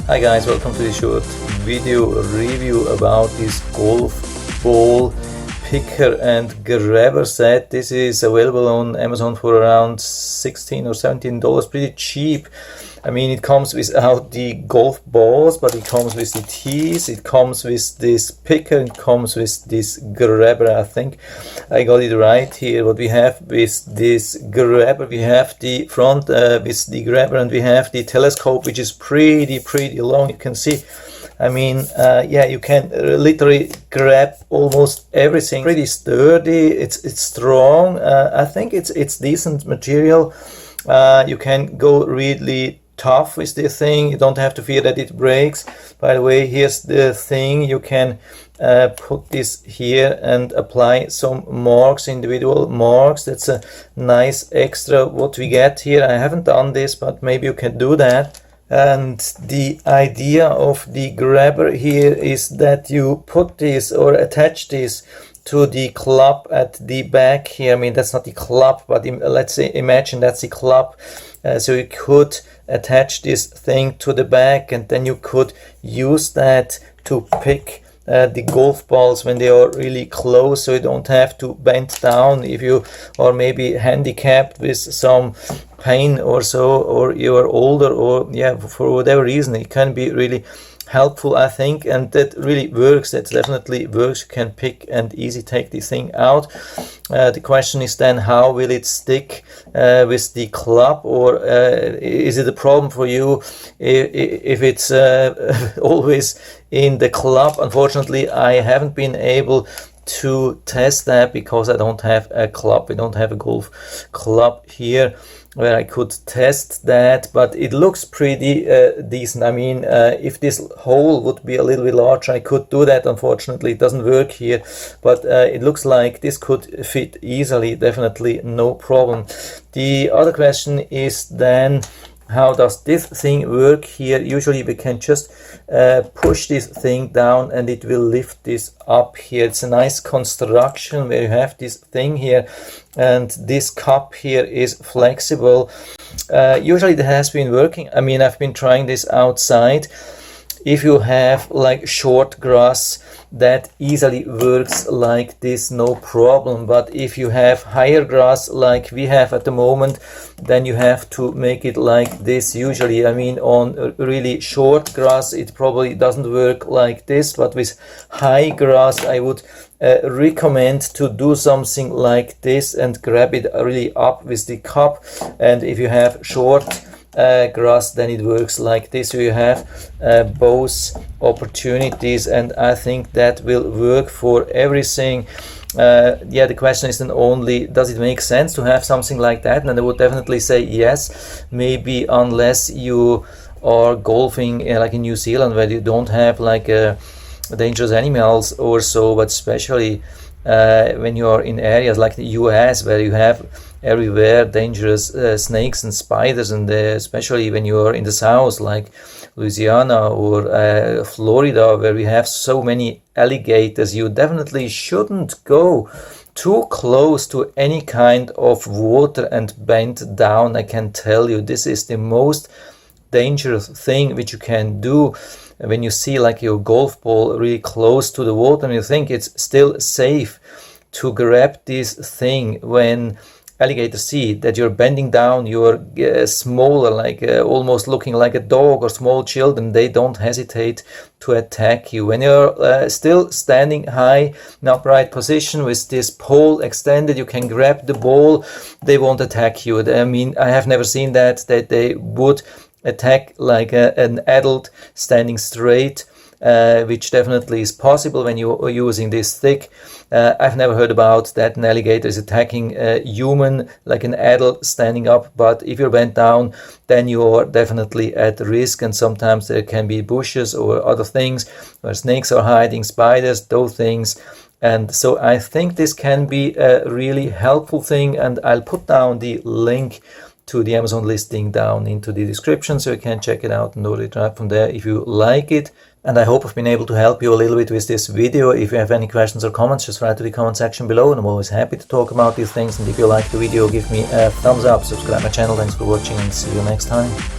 Hi guys, welcome to this short video review about this golf ball picker and grabber set. This is available on Amazon for around $16 or $17, pretty cheap. I mean, it comes without the golf balls, but it comes with the tees, it comes with this picker, it comes with this grabber. I think I got it right here. What we have with this grabber, we have the front with the grabber, and we have the telescope, which is pretty long. You can see, I mean, yeah, you can literally grab almost everything. Pretty sturdy, it's strong. I think it's decent material. You can go really tough with this thing. You don't have to fear that it breaks. By the way, here's the thing. You can put this here and apply some marks, individual marks. That's a nice extra what we get here. I haven't done this, but maybe you can do that. And the idea of the grabber here is that you put this or attach this to the club at the back here. I mean, that's not the club, but let's say, imagine that's the club. So you could attach this thing to the back, and then you could use that to pick the golf balls when they are really close, so you don't have to bend down if you are maybe handicapped with some pain or so, or you are older, or yeah, for whatever reason. It can be really helpful, I think, and that really works. That definitely works. You can pick and easy take this thing out. The question is then, how will it stick with the club, or is it a problem for you if it's always in the club? Unfortunately, I haven't been able to test that because I don't have a club. We don't have a golf club here where I could test that, but it looks pretty decent. I mean, if this hole would be a little bit larger, I could do that. Unfortunately, it doesn't work here, but it looks like this could fit easily, definitely no problem. The other question is then, how does this thing work here? Usually we can just push this thing down and it will lift this up here. It's a nice construction where you have this thing here, and this cup here is flexible. Usually it has been working. I mean, I've been trying this outside. If you have like short grass, that easily works like this, no problem. But if you have higher grass like we have at the moment, then you have to make it like this usually. I mean, on really short grass it probably doesn't work like this, but with high grass I would recommend to do something like this and grab it really up with the cup. And if you have short grass, then it works like this. So you have both opportunities, and I think that will work for everything. Yeah, the question is then only, does it make sense to have something like that? And I would definitely say yes, maybe unless you are golfing like in New Zealand, where you don't have like dangerous animals or so, but especially when you are in areas like the US, where you have everywhere dangerous snakes and spiders, and especially when you are in the south like Louisiana or Florida, where we have so many alligators, you definitely shouldn't go too close to any kind of water and bend down. I can tell you, this is the most dangerous thing which you can do. When you see like your golf ball really close to the water and you think it's still safe to grab this thing, when alligators see that you're bending down, you're smaller, like almost looking like a dog, or small children, they don't hesitate to attack you. When you're still standing high in upright position with this pole extended, you can grab the ball, they won't attack you. I mean, I have never seen that they would attack like an adult standing straight, which definitely is possible when you are using this thick. I've never heard about that an alligator is attacking a human like an adult standing up, but if you're bent down, then you are definitely at risk. And sometimes there can be bushes or other things where snakes are hiding, spiders, those things. And so I think this can be a really helpful thing, and I'll put down the link to the Amazon listing down into the description, so you can check it out and order it right from there if you like it. And I hope I've been able to help you a little bit with this video. If you have any questions or comments, just write to the comment section below, and I'm always happy to talk about these things. And if you like the video, give me a thumbs up, subscribe my channel. Thanks for watching, and see you next time.